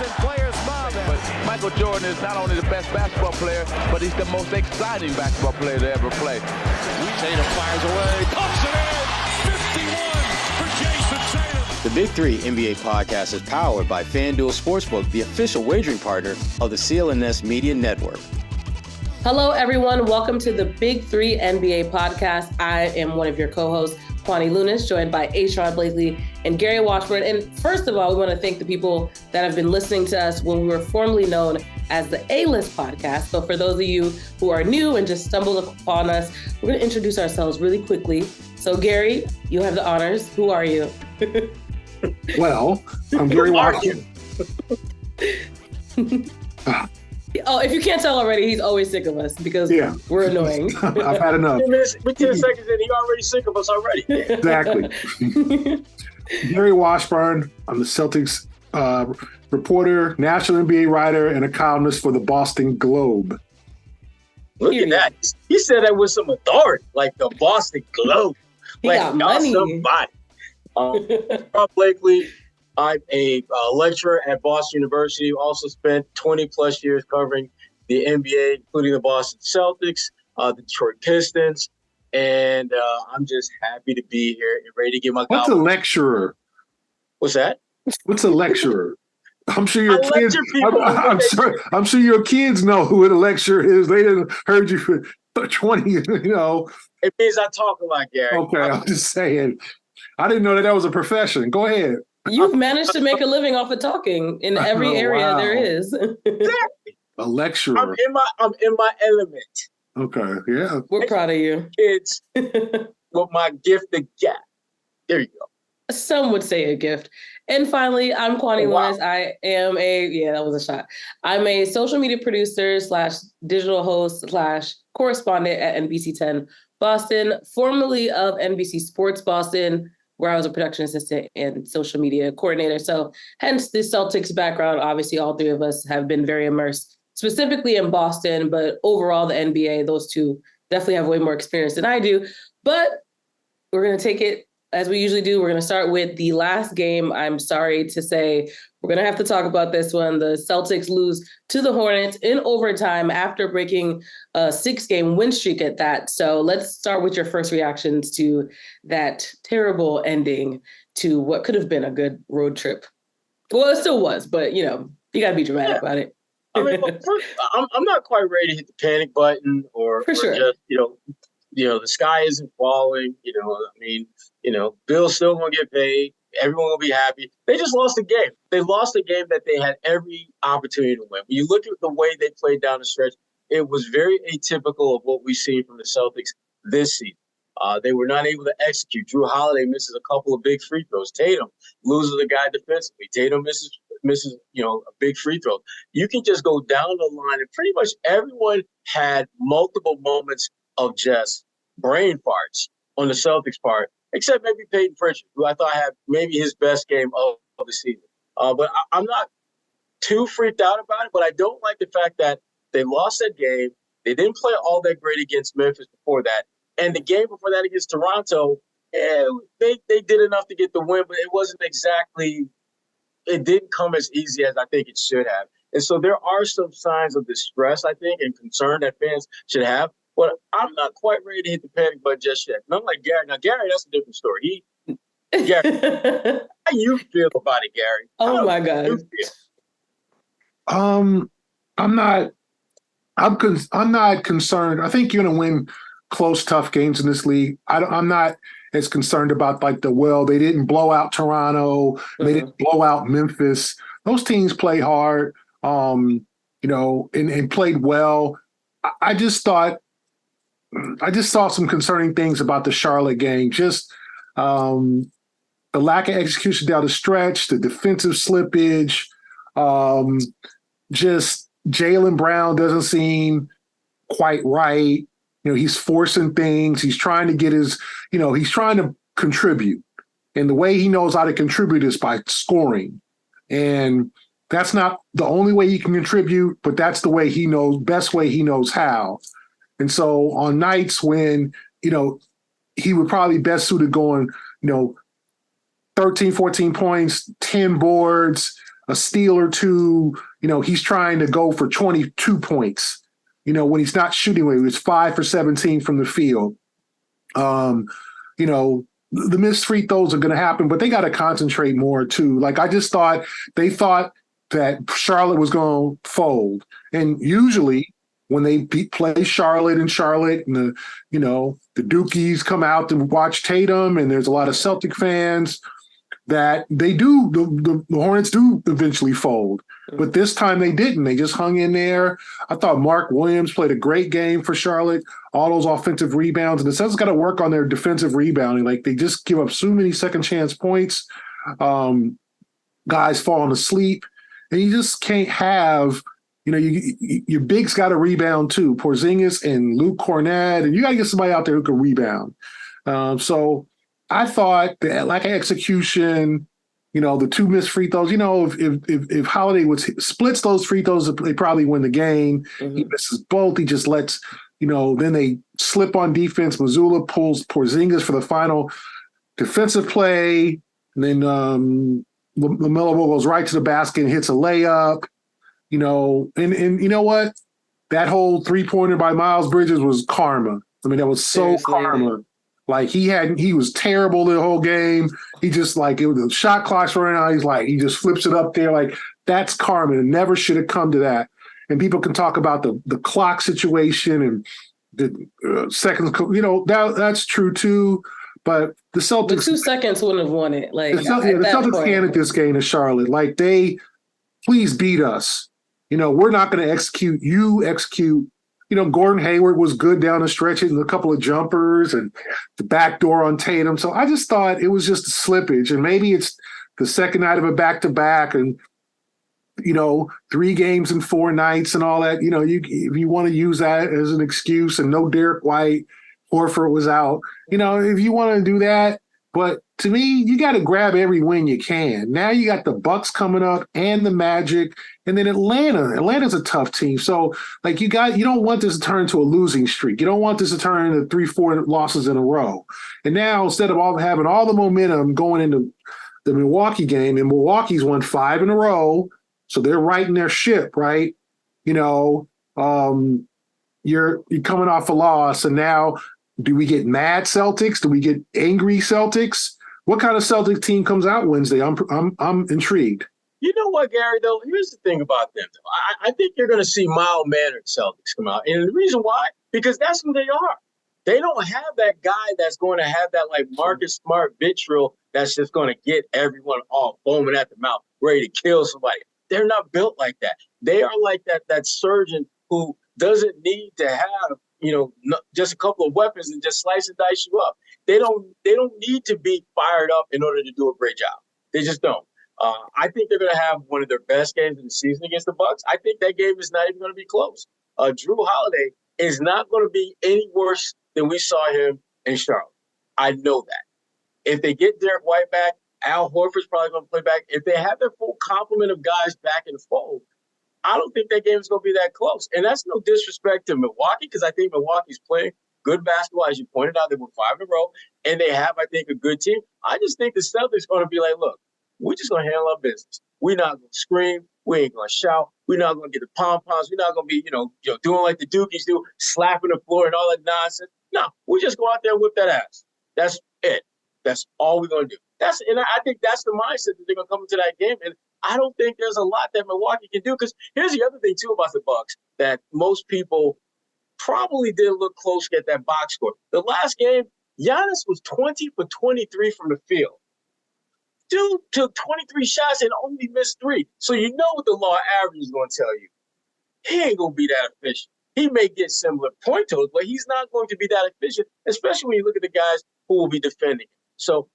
and players smiling. But Michael Jordan is not only the best basketball player, but he's the most exciting basketball player to ever play. Tatum fires away, pumps it in, 51 for Jayson Tatum. The Big Three NBA podcast is powered by FanDuel Sportsbook, the official wagering partner of the CLNS Media Network. Hello, everyone. Welcome to the Big Three NBA podcast. I am one of your co-hosts, Kwani Lunis, joined by Sherrod Blakely and Gary Washburn. And first of all, we want to thank the people that have been listening to us when we were formerly known as the A-List podcast. So for those of you who are new and just stumbled upon us, we're going to introduce ourselves really quickly. So Gary, you have the honors. Who are you? Well, I'm Gary Washburn. Oh, if you can't tell already, he's always sick of us because we're annoying. I've had enough. 10 seconds in, he already sick of us already. Exactly. Gary Washburn. I'm the Celtics reporter, national NBA writer, and a columnist for the Boston Globe. Look at that. He said that with some authority, like the Boston Globe. Like, y'all somebody. Sherrod Blakely. I'm a lecturer at Boston University. Also spent 20 plus years covering the NBA, including the Boston Celtics, the Detroit Pistons, and I'm just happy to be here and ready to get my. What's a lecturer? What's that? What's a lecturer? I'm sure your kids. I'm sure your kids know who a lecturer is. They didn't heard you for 20. You know. It means I talk a lot, Gary. Okay, I'm just saying. I didn't know that was a profession. Go ahead. You've managed to make a living off of talking in every area there is. Exactly. A lecturer. I'm in my element. Okay, yeah. We're proud of you. Kids with my gift of gab. There you go. Some would say a gift. And finally, I'm Kwani Lunis. I am that was a shot. I'm a social media producer / digital host / correspondent at NBC 10 Boston, formerly of NBC Sports Boston, where I was a production assistant and social media coordinator. So hence the Celtics background. Obviously, all three of us have been very immersed, specifically in Boston, but overall the NBA, those two definitely have way more experience than I do. But we're going to take it as we usually do. We're going to start with the last game. I'm sorry to say we're going to have to talk about this one. The Celtics lose to the Hornets in overtime after breaking a 6-game win streak at that. So let's start with your first reactions to that terrible ending to what could have been a good road trip. Well, it still was, but, you got to be dramatic about it. I mean, first, I'm not quite ready to hit the panic button or just, the sky isn't falling. Bill's still going to get paid. Everyone will be happy. They just lost a game. They lost a game that they had every opportunity to win. When you look at the way they played down the stretch, it was very atypical of what we've seen from the Celtics this season. They were not able to execute. Drew Holiday misses a couple of big free throws. Tatum loses a guy defensively. Tatum misses a big free throw. You can just go down the line, and pretty much everyone had multiple moments of just brain farts on the Celtics part, except maybe Peyton Pritchard, who I thought had maybe his best game of the season. But I'm not too freaked out about it, but I don't like the fact that they lost that game. They didn't play all that great against Memphis before that. And the game before that against Toronto, they did enough to get the win, but it didn't come as easy as I think it should have. And so there are some signs of distress, I think, and concern that fans should have. But I'm not quite ready to hit the panic button just yet. And I'm like Gary. Now, Gary, that's a different story. Gary, how you feel about it, Gary? Oh my God. I'm not concerned. I think you're going to win close, tough games in this league. I'm not as concerned about they didn't blow out Toronto. Mm-hmm. They didn't blow out Memphis. Those teams play hard, and played well. I just saw some concerning things about the Charlotte game. Just the lack of execution down the stretch, the defensive slippage, just Jaylen Brown doesn't seem quite right. He's forcing things. He's trying to get he's trying to contribute. And the way he knows how to contribute is by scoring. And that's not the only way he can contribute, but that's the way best way he knows how. And so on nights when, he would probably best suited going, 13, 14 points, 10 boards, a steal or two. He's trying to go for 22 points, when he's not shooting well. He was 5 for 17 from the field. The missed free throws are going to happen, but they got to concentrate more too. Like, I just thought that Charlotte was going to fold. And usually when they play Charlotte and the Dukies come out to watch Tatum, and there's a lot of Celtic fans, that they do, the Hornets do eventually fold. But this time they didn't. They just hung in there. I thought Mark Williams played a great game for Charlotte, all those offensive rebounds. And the Celtics got to work on their defensive rebounding. Like, they just give up so many second chance points. Guys falling asleep. And you just can't have, your bigs got to rebound too. Porzingis and Luke Cornett. And you got to get somebody out there who can rebound. So I thought that lack of execution, the 2 missed free throws, if Holiday splits those free throws, they probably win the game. Mm-hmm. He misses both. He just lets, then they slip on defense. Mazzulla pulls Porzingis for the final defensive play. And then LaMelo goes right to the basket and hits a layup, and you know what? That whole 3-pointer by Miles Bridges was karma. I mean, that was so karma. Like, he was terrible the whole game. He just, like, it was the shot clock's running out. He just flips it up there. Like, that's karma. It never should have come to that. And people can talk about the clock situation and the seconds. That's true too. But the Celtics, 2 seconds wouldn't have won it. Like, the Celtics handed this game to Charlotte. Like, please beat us. We're not going to execute. You execute. Gordon Hayward was good down the stretch, hitting a couple of jumpers and the backdoor on Tatum. So I just thought it was just a slippage. And maybe it's the second night of a back-to-back and, 3 games in 4 nights and all that. If you want to use that as an excuse, and no Derek White, Horford was out. If you want to do that. But to me, you got to grab every win you can. Now you got the Bucks coming up and the Magic, and then Atlanta. Atlanta's a tough team. So, like, you don't want this to turn into a losing streak. You don't want this to turn into 3-4 losses in a row. And now, instead of having all the momentum going into the Milwaukee game, and Milwaukee's won 5 in a row, so they're righting their ship, right? You're coming off a loss, and now, do we get mad Celtics? Do we get angry Celtics? What kind of Celtic team comes out Wednesday? I'm intrigued. You know what, Gary, though? Here's the thing about them, though. I think you're going to see mild-mannered Celtics come out. And the reason why? Because that's who they are. They don't have that guy that's going to have that, like, Marcus Smart vitriol that's just going to get everyone all foaming at the mouth, ready to kill somebody. They're not built like that. They are like that surgeon who doesn't need to have, just a couple of weapons and just slice and dice you up. They don't need to be fired up in order to do a great job. They just don't. I think they're going to have one of their best games of the season against the Bucks. I think that game is not even going to be close. Drew Holiday is not going to be any worse than we saw him in Charlotte. I know that. If they get Derek White back, Al Horford's probably going to play back. If they have their full complement of guys back in the fold, I don't think that game is going to be that close. And that's no disrespect to Milwaukee, because I think Milwaukee's playing good basketball. As you pointed out, they were 5 in a row, and they have, I think, a good team. I just think the Celtics are going to be like, look, we're just going to handle our business. We're not going to scream. We ain't going to shout. We're not going to get the pom-poms. We're not going to be, doing like the Dukies do, slapping the floor and all that nonsense. No, we just go out there and whip that ass. That's it. That's all we're going to do. And I think that's the mindset that they're going to come into that game. And I don't think there's a lot that Milwaukee can do, because here's the other thing, too, about the Bucks that most people probably didn't look close at that box score. The last game, Giannis was 20 for 23 from the field. Dude took 23 shots and only missed 3. So you know what the law average is going to tell you. He ain't going to be that efficient. He may get similar point totals, but he's not going to be that efficient, especially when you look at the guys who will be defending. So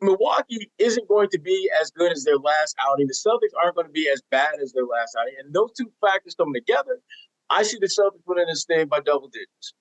Milwaukee isn't going to be as good as their last outing. The Celtics aren't going to be as bad as their last outing. And those two factors coming together, I see the Celtics winning this thing by double digits.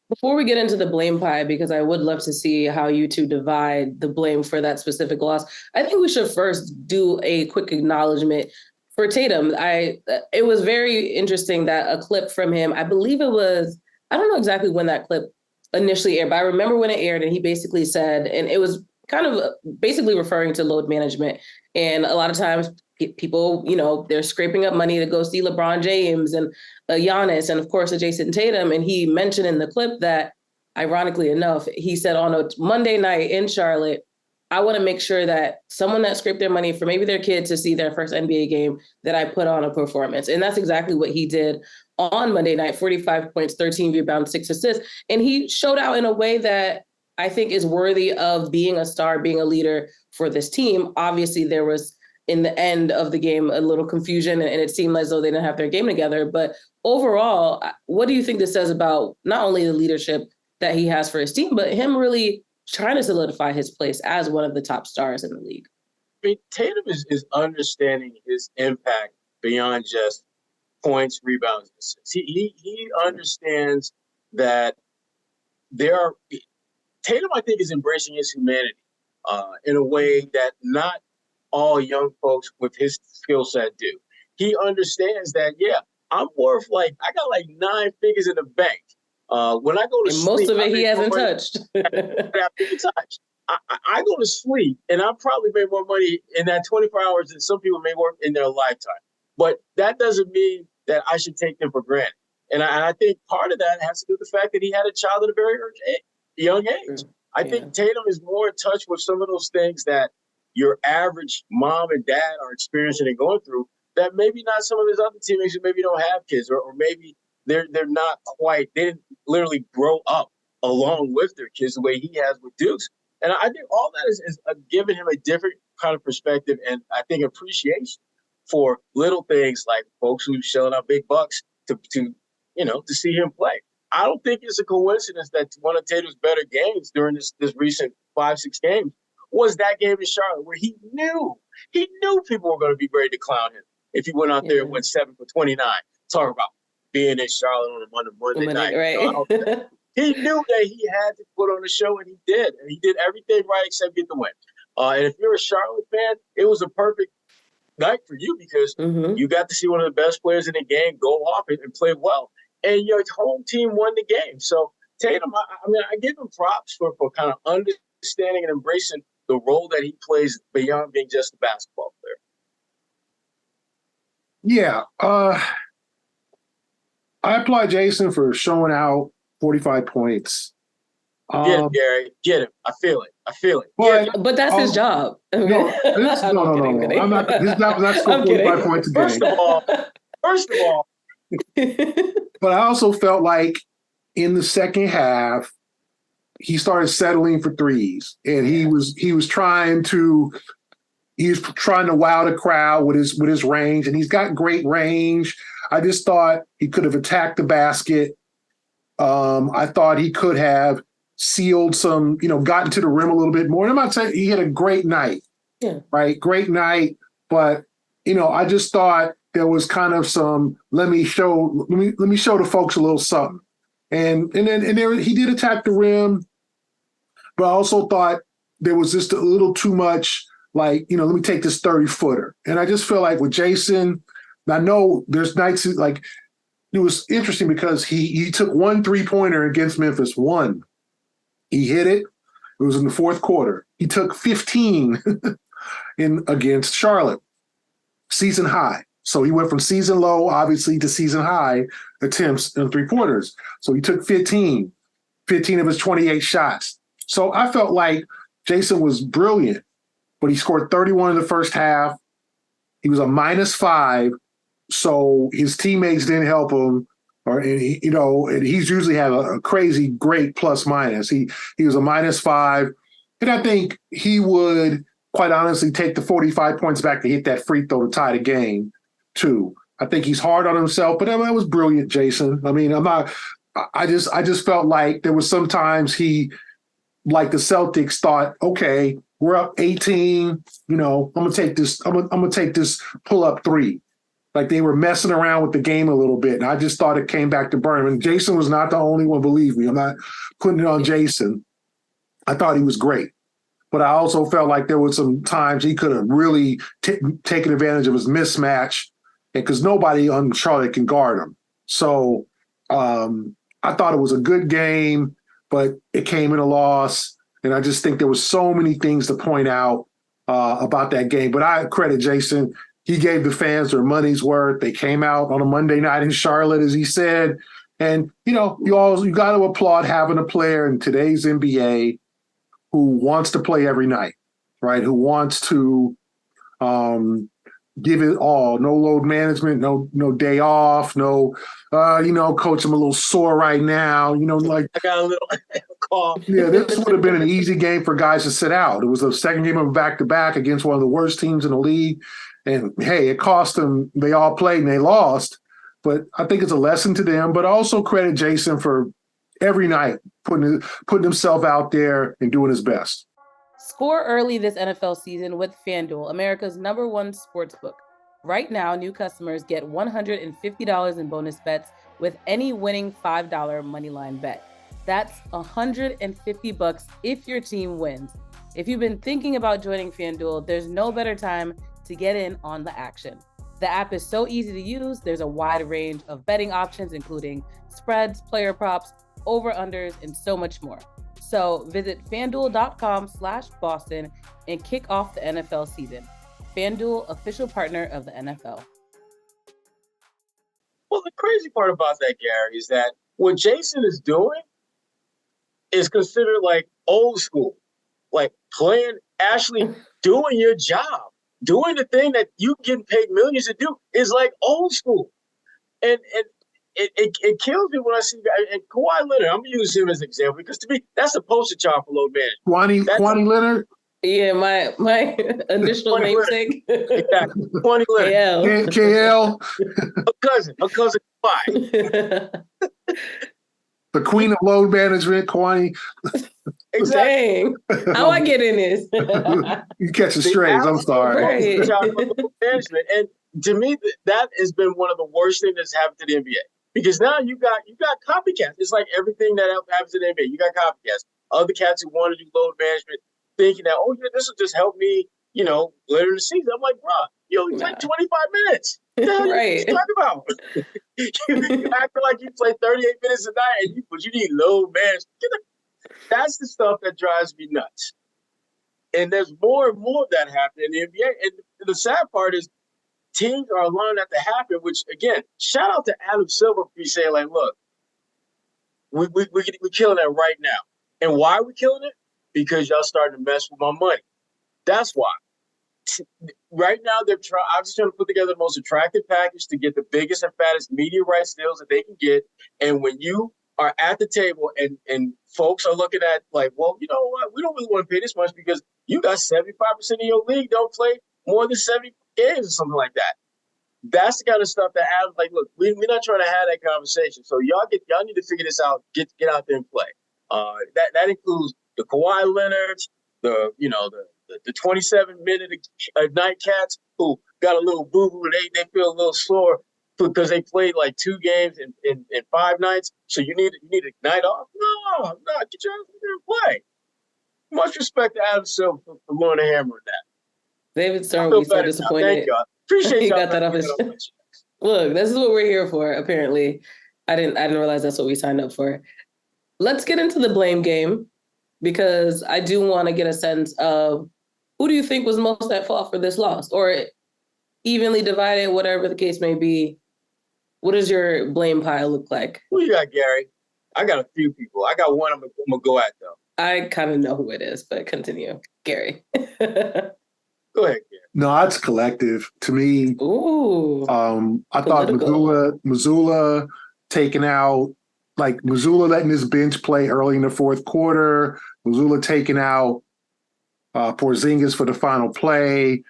Before we get into the blame pie, because I would love to see how you two divide the blame for that specific loss, I think we should first do a quick acknowledgement for Tatum. It was very interesting that a clip from him, I believe it was, I don't know exactly when that clip initially aired, but I remember when it aired, and he basically said, and it was kind of basically referring to load management. And a lot of times people, they're scraping up money to go see LeBron James and Giannis and, of course, a Jayson Tatum. And he mentioned in the clip that, ironically enough, he said on a Monday night in Charlotte, I want to make sure that someone that scraped their money for maybe their kid to see their first NBA game, that I put on a performance. And that's exactly what he did on Monday night, 45 points, 13 rebounds, 6 assists. And he showed out in a way that I think is worthy of being a star, being a leader for this team. Obviously, there was, in the end of the game, a little confusion, and it seemed as though they didn't have their game together. But overall, what do you think this says about not only the leadership that he has for his team, but him really trying to solidify his place as one of the top stars in the league? I mean, Tatum is understanding his impact beyond just points, rebounds, and assists. He understands that Tatum, I think, is embracing his humanity in a way that not all young folks with his skill set do. He understands that, I'm worth I got 9 figures in the bank. When I go to sleep, most of it he hasn't touched. I go to sleep and I probably made more money in that 24 hours than some people may work in their lifetime. But that doesn't mean that I should take them for granted. And I think part of that has to do with the fact that he had a child at a very young age. I think Tatum is more in touch with some of those things that your average mom and dad are experiencing and going through that maybe not some of his other teammates who maybe don't have kids or maybe they're not quite, they didn't literally grow up along with their kids the way he has with Dukes. And I think all that is giving him a different kind of perspective and I think appreciation for little things like folks who shelling out big bucks to see him play. I don't think it's a coincidence that one of Tatum's better games during this recent 5-6 games was that game in Charlotte where he knew people were going to be ready to clown him if he went out there and went 7 for 29. Talk about being in Charlotte on a Monday night. Right. He knew that he had to put on a show, and he did. And he did everything right except get the win. And if you're a Charlotte fan, it was a perfect night for you because you got to see one of the best players in the game go off and play well. And your home team won the game. So Tatum, I give him props for kind of understanding and embracing the role that he plays beyond being just a basketball player. Yeah. I applaud Jayson for showing out 45 points. Get him, Gary. Get him. I feel it. But that's his job. No. I'm not. His job is not to score 45 points a game. First of all. But I also felt like in the second half, he started settling for threes, and he was trying to wow the crowd with his range, and he's got great range. I just thought he could have attacked the basket. I thought he could have sealed some, gotten to the rim a little bit more. And I'm not saying he had a great night, right? Great night, but I just thought there was kind of some let me show the folks a little something, and then there he did attack the rim, but I also thought there was just a little too much. Let me take this 30-footer, and I just feel like with Jayson. I know there's nights it was interesting because he took 1 3-pointer against Memphis. 1. He hit it. It was in the fourth quarter. He took 15 against Charlotte. Season high. So he went from season low, obviously, to season high attempts in 3-pointers. So he took 15 of his 28 shots. So I felt like Jayson was brilliant, but he scored 31 in the first half. He was a -5. So his teammates didn't help him, and he's usually had a crazy great plus minus. He was a -5, and I think he would quite honestly take the 45 points back to hit that free throw to tie the game too. I think he's hard on himself, but that was brilliant, Jayson. I mean, I just felt like there was sometimes he, like the Celtics, thought, okay, we're up 18. I'm gonna take this. I'm gonna take this pull-up 3. Like they were messing around with the game a little bit. And I just thought it came back to burn him. And Jayson was not the only one, believe me. I'm not putting it on Jayson. I thought he was great. But I also felt like there were some times he could have really taken advantage of his mismatch, because nobody on Charlotte can guard him. So I thought it was a good game, but it came in a loss. And I just think there was so many things to point out about that game. But I credit Jayson. he gave the fans their money's worth. They came out on a Monday night in Charlotte, as he said. And, you got to applaud having a player in today's NBA who wants to play every night, right? Who wants to give it all. No load management, no day off, no, coach, I'm a little sore right now. I got a little cough. Yeah, this would have been an easy game for guys to sit out. It was the second game of back-to-back against one of the worst teams in the league. And, hey, it cost them. They all played and they lost. But I think it's a lesson to them. But also credit Jayson for every night putting himself out there and doing his best. Score early this NFL season with FanDuel, America's #1 sportsbook. Right now, new customers get $150 in bonus bets with any winning $5 moneyline bet. That's $150 if your team wins. If you've been thinking about joining FanDuel, there's no better time to get in on the action. The app is so easy to use. There's a wide range of betting options, including spreads, player props, over-unders, and so much more. So visit FanDuel.com/Boston and kick off the NFL season. FanDuel, official partner of the NFL. Well, the crazy part about that, Gary, is that what Jayson is doing is considered like old school, like actually doing your job, doing the thing that you getting paid millions to do is like old school. And it kills me when I see guys, and Kawhi Leonard, I'm going to use him as an example because to me, that's the poster child for load management. Kwani Leonard? Yeah, my initial namesake. Exactly. Kwani Leonard. KL. Her cousin Kawhi. The queen of load management, Kwani. Exactly. Dang. How I get in this? You catch the strays. I'm sorry. Right. Management. And to me, that has been one of the worst things that's happened to the NBA. Because now you got copycats. It's like everything that happens in the NBA. You got copycats. Other cats who want to do load management, thinking that, this will just help me, later in the season. I'm like, bro, you only played 25 minutes. What the hell right. you talking about? You acting like you play 38 minutes a night, but you need load management. That's the stuff that drives me nuts. And there's more and more of that happening in the NBA. And the sad part is teams are allowing that to happen, which, again, shout out to Adam Silver for saying, like, look, we're killing that right now. And why are we killing it? Because y'all starting to mess with my money. That's why. Right now, they're obviously trying to put together the most attractive package to get the biggest and fattest media rights deals that they can get. And when you are at the table and folks are looking at like, well, you know what? We don't really want to pay this much because you got 75% of your league don't play more than 70 games or something like that. That's the kind of stuff that Adam's like, look, we're not trying to have that conversation. So y'all need to figure this out. Get out there and play. That includes the Kawhi Leonards, the 27-minute a night cats who got a little boo-boo and they feel a little sore because they played like 2 games in 5 nights. So you need a night off? No, get your ass in there and play. Much respect to Adam Silver for blowing a hammer on that. David Stern will be so disappointed. Thank God. Appreciate he y'all. Got that off his chest. Look, this is what we're here for, apparently. I didn't realize that's what we signed up for. Let's get into the blame game because I do want to get a sense of who do you think was most at fault for this loss, or evenly divided, whatever the case may be. What does your blame pile look like? Who you got, Gary? I got a few people. I got one I'm gonna go at though. I kind of know who it is, but continue, Gary. Go ahead, Gary. No, it's collective to me. Ooh. I thought Mazzulla taking out, like Mazzulla letting his bench play early in the fourth quarter. Mazzulla taking out Porzingis for the final play.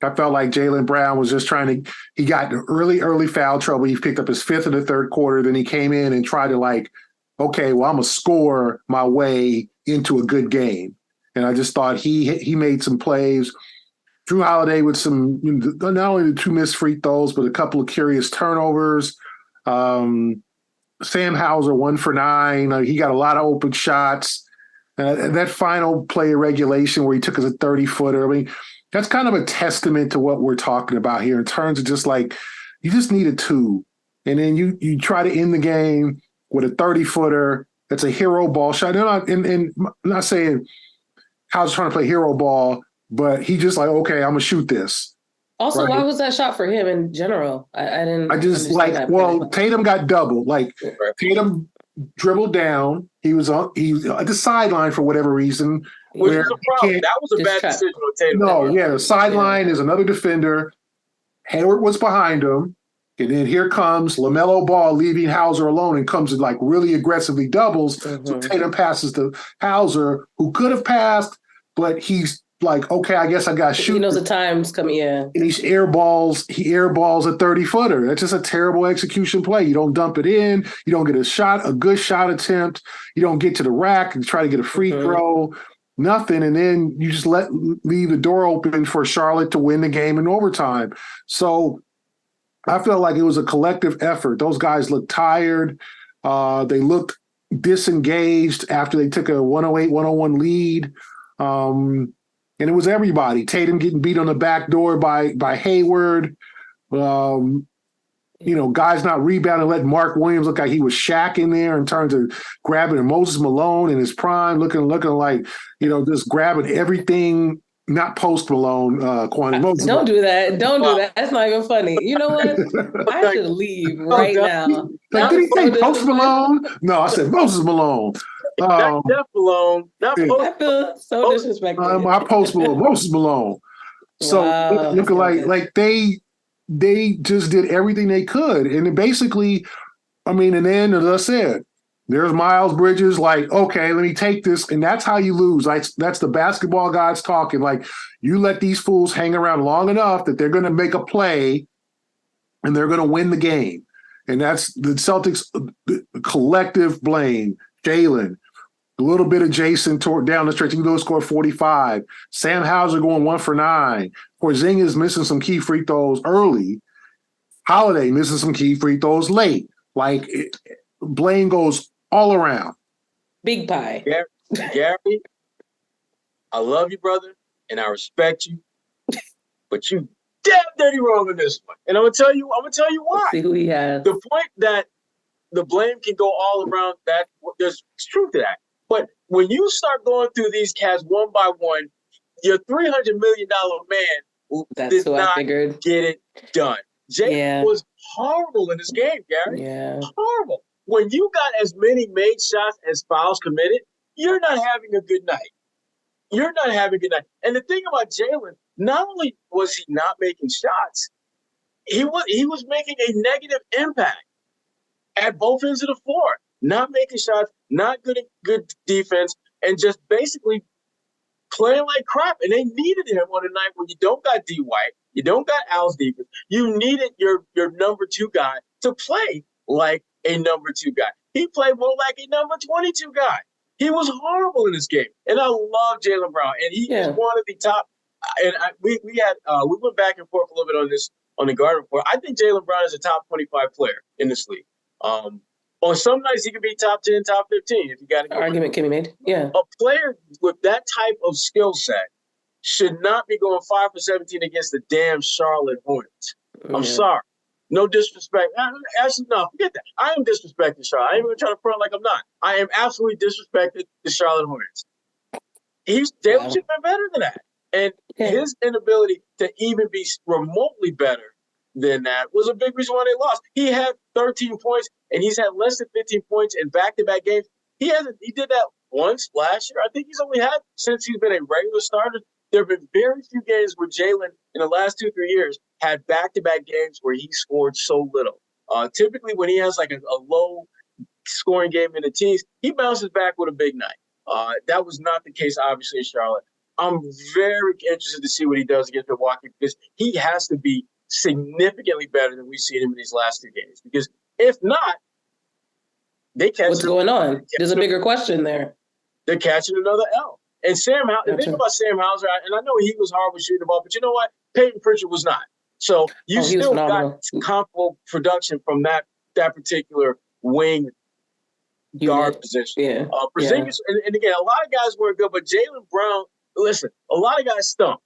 I felt like Jaylen Brown was just he got early foul trouble. He picked up his 5th in the third quarter. Then he came in and tried to okay, well, I'm going to score my way into a good game. And I just thought he made some plays. Drew Holiday with some, not only the 2 missed free throws, but a couple of curious turnovers. Sam Hauser 1 for 9. He got a lot of open shots. That final play of regulation where he took us a 30-footer. I mean, that's kind of a testament to what we're talking about here in terms of just like, you just need a 2. And then you try to end the game with a 30-footer. That's a hero ball shot. I'm not saying Hauser's trying to play hero ball, but he just like, okay, I'm going to shoot this. Also, right? why was that shot for him in general? I didn't. I just understand that part. Tatum got doubled. Like Tatum dribbled down. He was at the sideline for whatever reason. Which was a problem. That was a bad decision on Tatum. No, the sideline is another defender. Hayward was behind him. And then here comes LaMelo Ball leaving Hauser alone and comes and like really aggressively doubles. So Tatum passes to Hauser, who could have passed, but he's like, okay, I guess I got to shoot. He knows the time's coming, And he airballs a 30-footer. That's just a terrible execution play. You don't dump it in. You don't get a good shot attempt. You don't get to the rack and try to get a free throw. Nothing. And then you just leave the door open for Charlotte to win the game in overtime. So I felt like it was a collective effort. Those guys looked tired. They looked disengaged after they took a 108-101 lead. And it was everybody. Tatum getting beat on the back door by Hayward. Guys not rebounding, letting Mark Williams look like he was Shaq in there in terms of grabbing Moses Malone in his prime, looking like, just grabbing everything. Not Post Malone, Kwani. Moses Don't do that. Don't do that. That's not even funny. You know what? I should leave right now. Like, did he say Post Malone? No, I said Moses Malone. Not Jeff Malone. Not Post. I feel so disrespectful. My Post Malone, Moses Malone. So looking like they just did everything they could, and it basically, and then as I said, there's Miles Bridges, like, okay, let me take this. And that's how you lose. Like, that's the basketball guys talking. Like, you let these fools hang around long enough that they're going to make a play and they're going to win the game. And that's the Celtics collective blame. Jaylen, a little bit of Jayson down the stretch, even though he scored 45. Sam Hauser going 1 for 9. Porzingis missing some key free throws early. Holiday missing some key free throws late. Like, blame goes all around. Big pie. Gary, I love you, brother, and I respect you, but you damn dirty wrong in this one. And I'm gonna tell you why. Let's see who he has. The point that the blame can go all around, that there's truth to that. But when you start going through these cats one by one, your $300 million man did not get it done. Jay was horrible in this game, Gary. Yeah. Horrible. When you got as many made shots as fouls committed, you're not having a good night. You're not having a good night. And the thing about Jaylen, not only was he not making shots, he was making a negative impact at both ends of the floor. Not making shots, not good defense, and just basically playing like crap. And they needed him on a night when you don't got D. White, you don't got Al's defense. You needed your number 2 guy to play like a number 2 guy. He played more like a number 22 guy. He was horrible in this game. And I love Jaylen Brown. And he is one of the top. And we went back and forth a little bit on this on the Garden Report. I think Jaylen Brown is a top 25 player in this league. On some nights he could be top 10, top 15 if you got to go. Argument can be made. Yeah. A player with that type of skill set should not be going 5 for 17 against the damn Charlotte Hornets. I'm sorry. No disrespect. Actually, no, forget that. I am disrespecting Charlotte. I ain't even trying to front like I'm not. I am absolutely disrespecting the Charlotte Hornets. Jaylen should have been better than that. And his inability to even be remotely better than that was a big reason why they lost. He had 13 points, and he's had less than 15 points in back-to-back games. He did that once last year. I think he's only had, since he's been a regular starter, there have been very few games where Jaylen in the last 2-3 years had back-to-back games where he scored so little. Typically, when he has like a low-scoring game in the teens, he bounces back with a big night. That was not the case, obviously, in Charlotte. I'm very interested to see what he does against Milwaukee because he has to be significantly better than we've seen him in these last 2 games. Because if not, they catch what's going on? There's a bigger question there. They're catching another L. And the thing about Sam Hauser, and I know he was horrible shooting the ball, but you know what? Peyton Pritchard was not. So you still got comparable production from that particular wing guard position. Yeah. Porzingis, and again, a lot of guys were good, but Jaylen Brown, listen, a lot of guys stunk.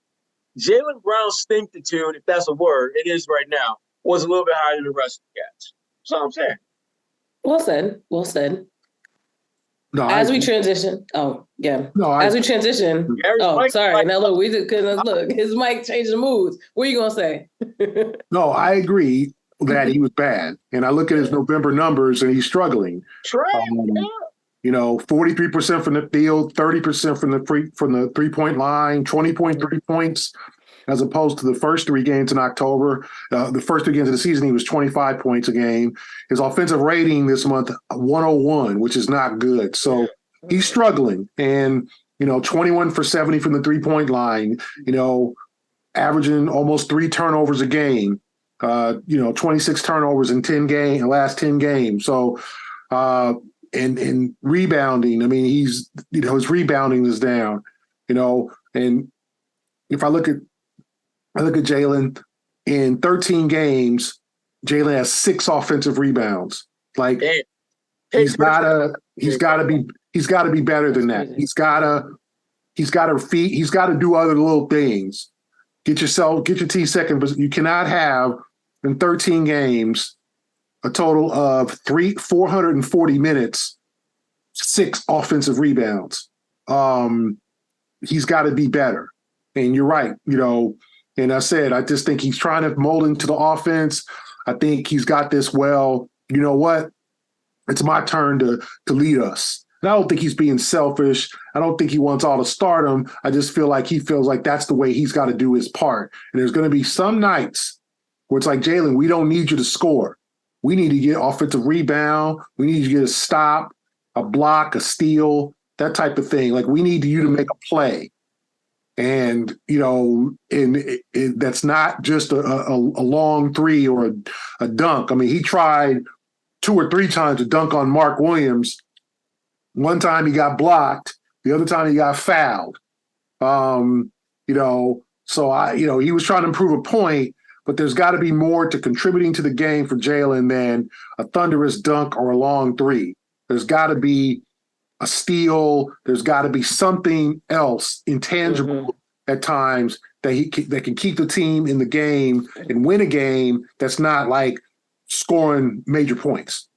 Jaylen Brown's stinctitude, if that's a word, it is right now, was a little bit higher than the rest of the guys. That's all I'm saying. Well said. Well said. No, as we transition. Oh, yeah. No, as we transition. Sorry. Now look, we just couldn't look. His mic changed the moods. What are you gonna say? No, I agree that he was bad, and I look at his November numbers, and he's struggling. 43% from the field, 30% from the 3-point line, 20.3 points, as opposed to the first 3 games in October. The first 3 games of the season, he was 25 points a game. His offensive rating this month, 101, which is not good. So he's struggling. And, 21 for 70 from the 3-point line, averaging almost 3 turnovers a game, 26 turnovers in last 10 games. So, and rebounding, I mean, he's, his rebounding is down, and if I look at Jaylen in 13 games, Jaylen has 6 offensive rebounds. Like he's got to be better than that. He's got to do other little things. Get your T second, but you cannot have in 13 games a total of 440 minutes, 6 offensive rebounds. He's got to be better. And you're right, and I said, I just think he's trying to mold into the offense. I think he's got this well. You know what? It's my turn to lead us. And I don't think he's being selfish. I don't think he wants all the stardom. I just feel like he feels like that's the way he's got to do his part. And there's going to be some nights where it's like, Jaylen, we don't need you to score. We need to get offensive rebound. We need you to get a stop, a block, a steal, that type of thing. Like, we need you to make a play. And, that's not just a long 3 or a dunk. I mean, he tried 2 or 3 times to dunk on Mark Williams. One time he got blocked. The other time he got fouled. So he was trying to improve a point, but there's got to be more to contributing to the game for Jaylen than a thunderous dunk or a long 3. There's got to be a steal. There's got to be something else intangible at times that can keep the team in the game and win a game that's not like scoring major points.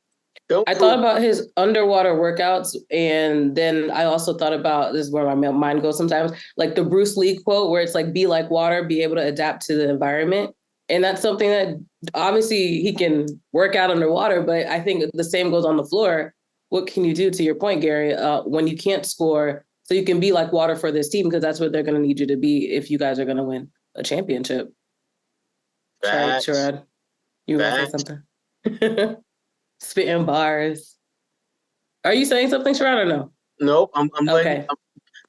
I thought about his underwater workouts, and then I also thought about, this is where my mind goes sometimes, like the Bruce Lee quote where it's like, be like water, be able to adapt to the environment. And that's something that obviously he can work out underwater, but I think the same goes on the floor. What can you do, to your point, Gary, when you can't score, so you can be like water for this team, because that's what they're going to need you to be if you guys are going to win a championship. Sherrod, you want to say something? Spitting bars. Are you saying something, Sherrod, or no? Nope, I'm okay.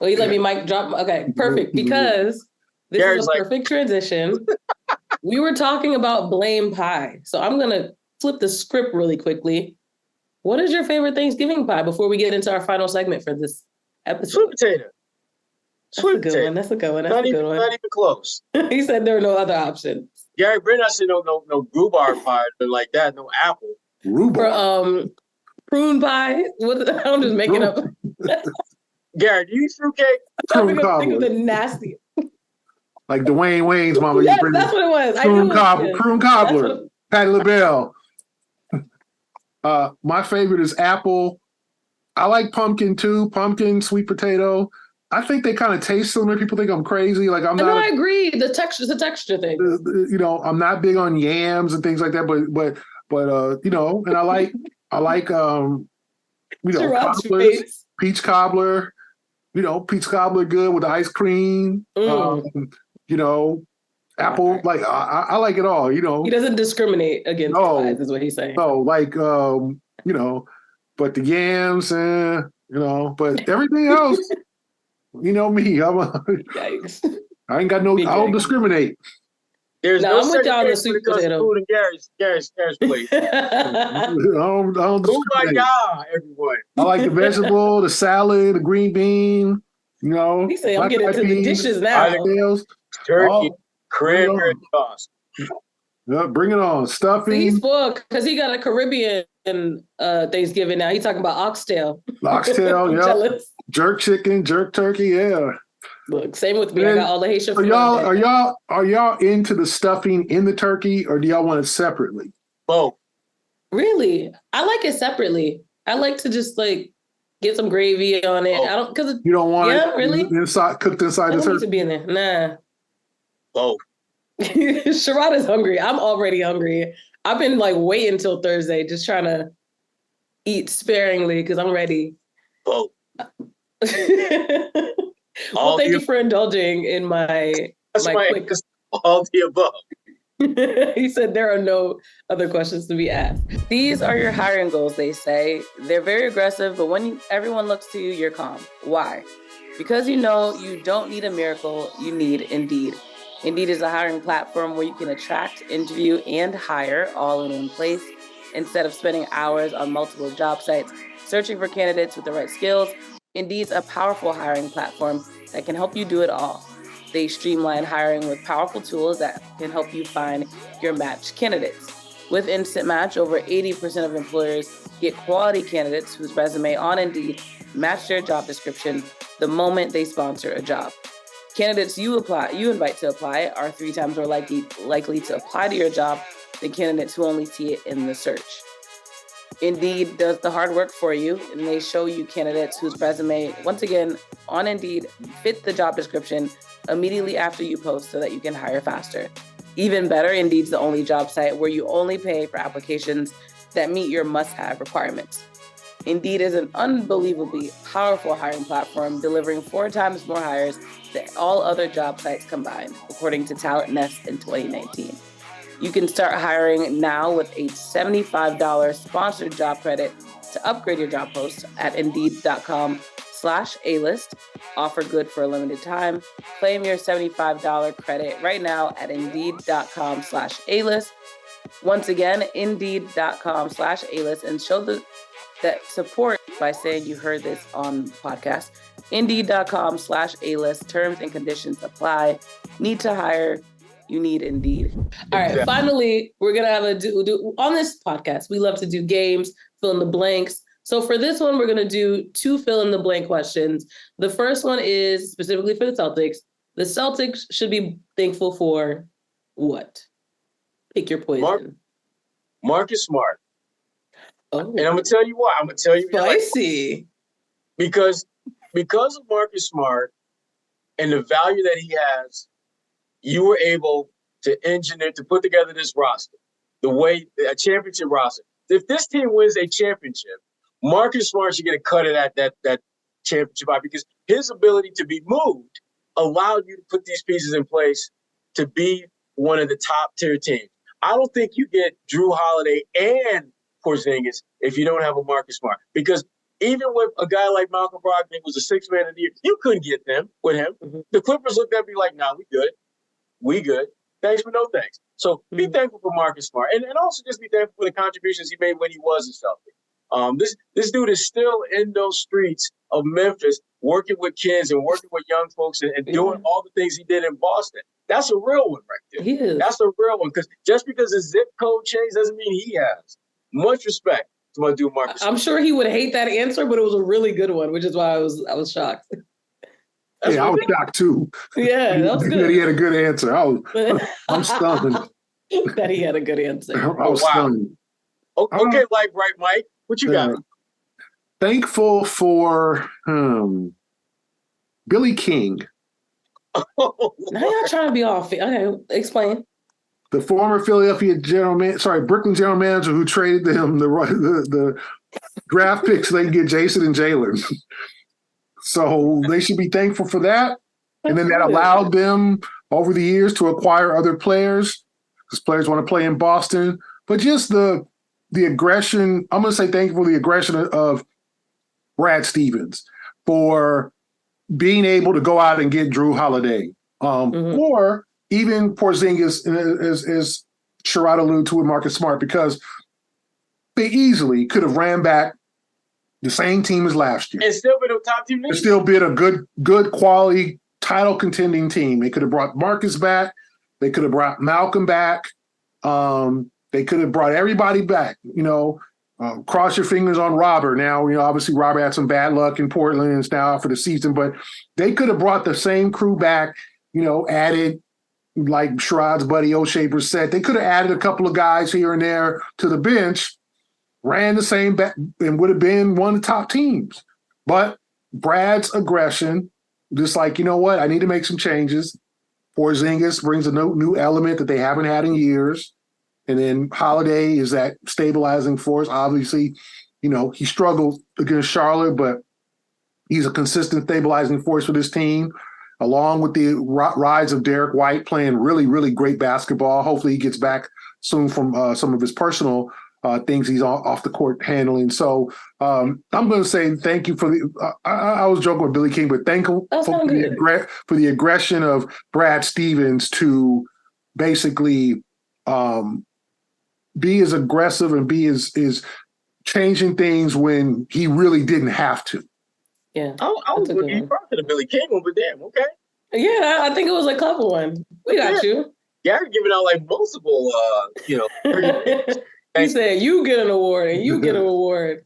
Well, you let me mic drop. Okay, perfect. Because this Gary's is a perfect transition. We were talking about blame pie. So I'm going to flip the script really quickly. What is your favorite Thanksgiving pie before we get into our final segment for this episode? Sweet potato. That's a good one. Not even close. He said there were no other options. Gary Brent, I said no rhubarb pie, but like that, no apple. Rhubarb. Prune pie. I'm just making up. Gary, do you eat fruitcake? Prune cobbler. Think of the nasty. Like Dwayne Wayne's mama. Yes, that's what it was. Prune cobbler. Patti LaBelle. My favorite is apple. I like pumpkin too. Pumpkin, sweet potato. I think they kind of taste similar. People think I'm crazy. Like I'm not. No, I agree. The texture, it's a texture thing. I'm not big on yams and things like that. But and I like cobblers, peach cobbler. Peach cobbler good with ice cream. Apple. Like I like it all. He doesn't discriminate against pies, is what he's saying. No, like but the yams and but everything else. Me, Yikes. I ain't got no. I don't discriminate. There's no I'm with y'all on the sweet potato. Food in Gary's plate. I don't oh my God, everyone! I like the vegetable, the salad, the green bean. He said, "I'm getting into the dishes now." Turkey, cranberry sauce. Yeah, bring it on. Stuffing. He's spoiled because he got a Caribbean Thanksgiving now. He's talking about oxtail. Oxtail, yeah. Jealous. Jerk chicken, jerk turkey, yeah. Look, same with me. I got all the Haitian food. Are y'all into the stuffing in the turkey, or do y'all want it separately? Both. Really? I like it separately. I like to just Get some gravy on it. I don't because you don't want it really cooked inside the turkey. turkey To be in there. Nah. Oh, Sherrod is hungry. I'm already hungry. I've been like waiting until Thursday, just trying to eat sparingly because I'm ready. oh. Well, thank you for indulging in my quick. All the above. He said there are no other questions to be asked. These are your hiring goals, they say. They're very aggressive, but when everyone looks to you, you're calm. Why? Because you know you don't need a miracle, you need Indeed. Indeed is a hiring platform where you can attract, interview, and hire all in one place. Instead of spending hours on multiple job sites searching for candidates with the right skills, Indeed's a powerful hiring platform that can help you do it all. They streamline hiring with powerful tools that can help you find your matched candidates. With Instant Match, over 80% of employers get quality candidates whose resume on Indeed match their job description the moment they sponsor a job. Candidates you invite to apply are 3 times more likely to apply to your job than candidates who only see it in the search. Indeed does the hard work for you, and they show you candidates whose resume, once again, on Indeed, fit the job description immediately after you post so that you can hire faster. Even better, Indeed's the only job site where you only pay for applications that meet your must-have requirements. Indeed is an unbelievably powerful hiring platform, delivering 4 times more hires than all other job sites combined, according to Talent Nest in 2019. You can start hiring now with a $75 sponsored job credit to upgrade your job post at Indeed.com/A-list. Offer good for a limited time. Claim your $75 credit right now at Indeed.com/A-list. Once again, Indeed.com/A-list, and show that support by saying you heard this on the podcast. Indeed.com/A-list. Terms and conditions apply. Need to hire. You need Indeed. All right. Finally, we're going to have do on this podcast. We love to do games, fill in the blanks. So for this one, we're going to do 2 fill in the blank questions. The first one is specifically for the Celtics. The Celtics should be thankful for what? Pick your poison. Marcus Smart. Oh. And I'm going to tell you why. I'm going to tell you. Spicy. Because of Marcus Smart and the value that he has, you were able to engineer, to put together this roster, a championship roster. If this team wins a championship, Marcus Smart should get a cut of that championship out, because his ability to be moved allowed you to put these pieces in place to be one of the top tier teams. I don't think you get Drew Holiday and Porzingis if you don't have a Marcus Smart, because even with a guy like Malcolm Brogdon, who was a 6th man of the year, you couldn't get them with him. Mm-hmm. The Clippers looked at me like, nah, we good. We good. Thanks, but no thanks. So be thankful for Marcus Smart. And also just be thankful for the contributions he made when he was a Celtic. This dude is still in those streets of Memphis, working with kids and working with young folks and doing all the things he did in Boston. That's a real one right there. He is. That's a real one, because just because his zip code changed doesn't mean he has. Much respect to my dude Marcus Smart. I'm sure he would hate that answer, but it was a really good one, which is why I was shocked. I was shocked too. Yeah, that was good. That he had a good answer. I'm stunned. That he had a good answer. I was stunned. Okay, right, Mike. What you got? Thankful for Billy King. Now y'all trying to be off. Okay, explain. The former Brooklyn general manager who traded them the draft picks so they can get Jayson and Jalen. So they should be thankful for that. And then that allowed them over the years to acquire other players, because players want to play in Boston. But just the aggression, I'm going to say thankful for the aggression of Brad Stevens for being able to go out and get Drew Holiday. Or even Porzingis, as Sherrod alluded to with Marcus Smart, because they easily could have ran back the same team as last year. And still been a top team. It's still been a good quality title contending team. They could have brought Marcus back. They could have brought Malcolm back. They could have brought everybody back. Cross your fingers on Robert. Now, obviously Robert had some bad luck in Portland and is now out for the season, but they could have brought the same crew back, added, like Sherrod's buddy O'Shaper said, they could have added a couple of guys here and there to the bench, ran the same back, and would have been one of the top teams. But Brad's aggression, just like, you know what, I need to make some changes. Porzingis brings a new element that they haven't had in years. And then Holiday is that stabilizing force. Obviously, he struggled against Charlotte, but he's a consistent stabilizing force for this team, along with the rise of Derek White playing really, really great basketball. Hopefully he gets back soon from some of his personal things he's off the court handling. So I'm going to say thank you for the I was joking with Billy King, but thank you for the aggression of Brad Stevens to basically be as aggressive and be as changing things when he really didn't have to. Yeah, I was going to be proud of the Billy King one, but damn, okay. Yeah, I think it was a couple one. We got you. Gary giving out like multiple, He said, you get an award and you get an award.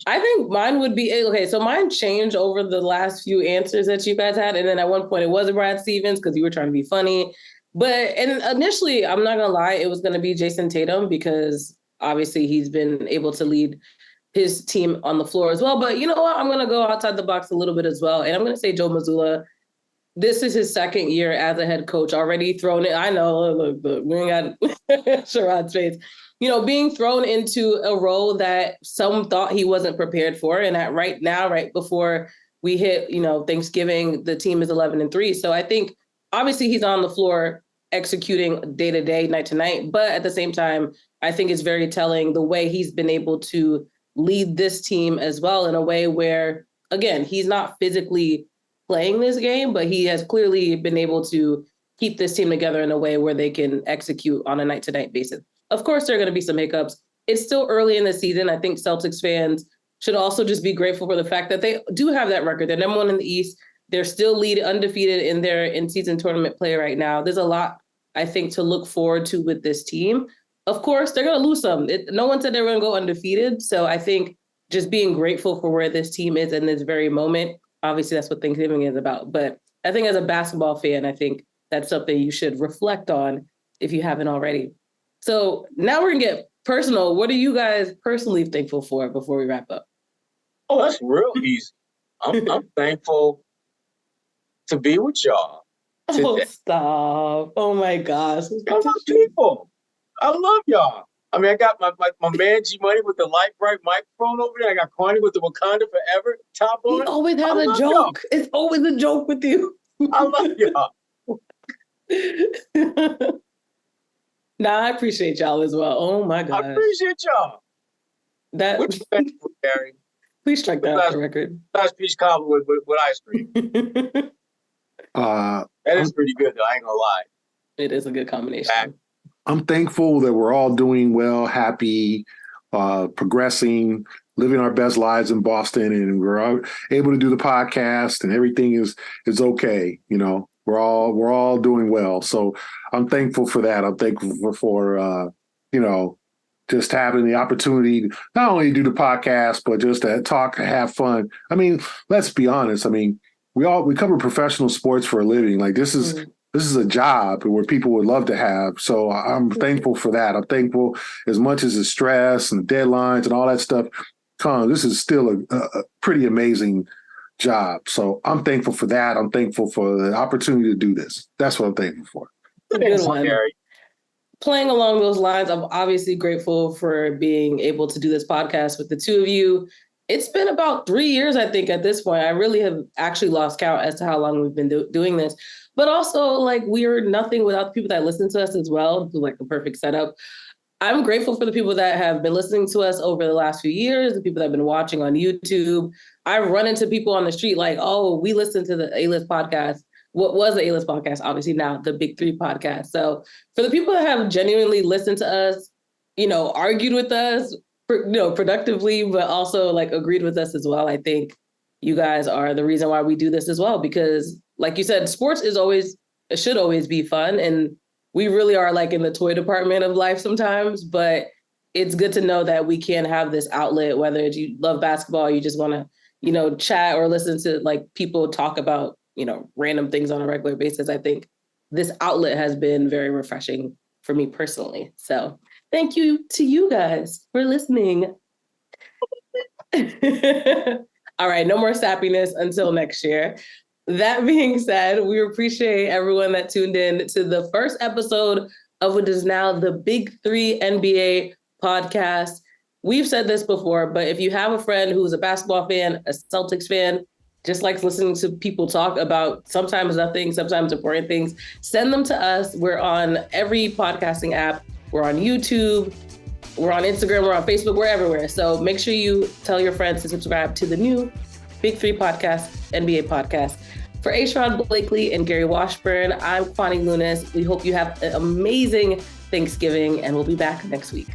I think mine would be, okay, so mine changed over the last few answers that you guys had. And then at one point it wasn't Brad Stevens because you were trying to be funny. And initially, I'm not going to lie, it was going to be Jayson Tatum because obviously he's been able to lead his team on the floor as well. But you know what? I'm going to go outside the box a little bit as well. And I'm going to say Joe Mazzulla. This is his second year as a head coach, already thrown in. I know, look, we ain't got Sherrod's face. Being thrown into a role that some thought he wasn't prepared for. And right before we hit, Thanksgiving, the team is 11-3. So I think obviously he's on the floor executing day to day, night to night. But at the same time, I think it's very telling the way he's been able to lead this team as well in a way where, again, he's not physically playing this game, but he has clearly been able to keep this team together in a way where they can execute on a night-to-night basis. Of course, there are going to be some hiccups. It's still early in the season. I think Celtics fans should also just be grateful for the fact that they do have that record. They're number one in the East. They're still undefeated in their in-season tournament play right now. There's a lot, I think, to look forward to with this team. Of course, they're going to lose some. No one said they were going to go undefeated. So I think just being grateful for where this team is in this very moment. Obviously, that's what Thanksgiving is about. But I think as a basketball fan, I think that's something you should reflect on if you haven't already. So now we're going to get personal. What are you guys personally thankful for before we wrap up? Oh, that's real easy. I'm thankful to be with y'all today. Oh, stop. Oh, my gosh. I love people. I love y'all. I mean, I got my man G Money with the light bright microphone over there. I got Kwani with the Wakanda Forever top on. He always has a joke. Y'all. It's always a joke with you. I love y'all. Nah, I appreciate y'all as well. Oh my gosh. I appreciate y'all. What you thankful, Gary? Please strike that off the record. Nice peach cobbler with ice cream. That is pretty good, though. I ain't gonna lie. It is a good combination. I'm thankful that we're all doing well, happy, progressing, living our best lives in Boston, and we're all able to do the podcast, and everything is okay. We're all doing well. So I'm thankful for that. I'm thankful for just having the opportunity to not only do the podcast, but just to talk and have fun. I mean, let's be honest. I mean, we cover professional sports for a living. Like this is a job where people would love to have. So I'm thankful for that. I'm thankful as much as the stress and deadlines and all that stuff comes. This is still a pretty amazing job. So I'm thankful for that. I'm thankful for the opportunity to do this. That's what I'm thankful for. Good one, Gary. Playing along those lines, I'm obviously grateful for being able to do this podcast with the two of you. It's been about 3 years, I think, at this point. I really have actually lost count as to how long we've been doing this. But also, we're nothing without the people that listen to us as well. It's the perfect setup. I'm grateful for the people that have been listening to us over the last few years, the people that have been watching on YouTube. I've run into people on the street we listened to the A-List podcast. What was the A-List podcast? Obviously now the Big Three podcast. So for the people that have genuinely listened to us, argued with us, productively, but also agreed with us as well, I think you guys are the reason why we do this as well. Because like you said, sports should always be fun. And we really are in the toy department of life sometimes, but it's good to know that we can have this outlet, whether you love basketball, or you just want to, chat or listen to people talk about, random things on a regular basis. I think this outlet has been very refreshing for me personally. So thank you to you guys for listening. All right, no more sappiness until next year. That being said, we appreciate everyone that tuned in to the first episode of what is now the Big Three NBA podcast. We've said this before, but if you have a friend who's a basketball fan, a Celtics fan, just likes listening to people talk about sometimes nothing, sometimes important things, send them to us. We're on every podcasting app. We're on YouTube. We're on Instagram. We're on Facebook. We're everywhere. So make sure you tell your friends to subscribe to the new Big Three podcast, NBA podcast. For Sherrod Blakely and Gary Washburn, I'm Kwani Lunis. We hope you have an amazing Thanksgiving, and we'll be back next week.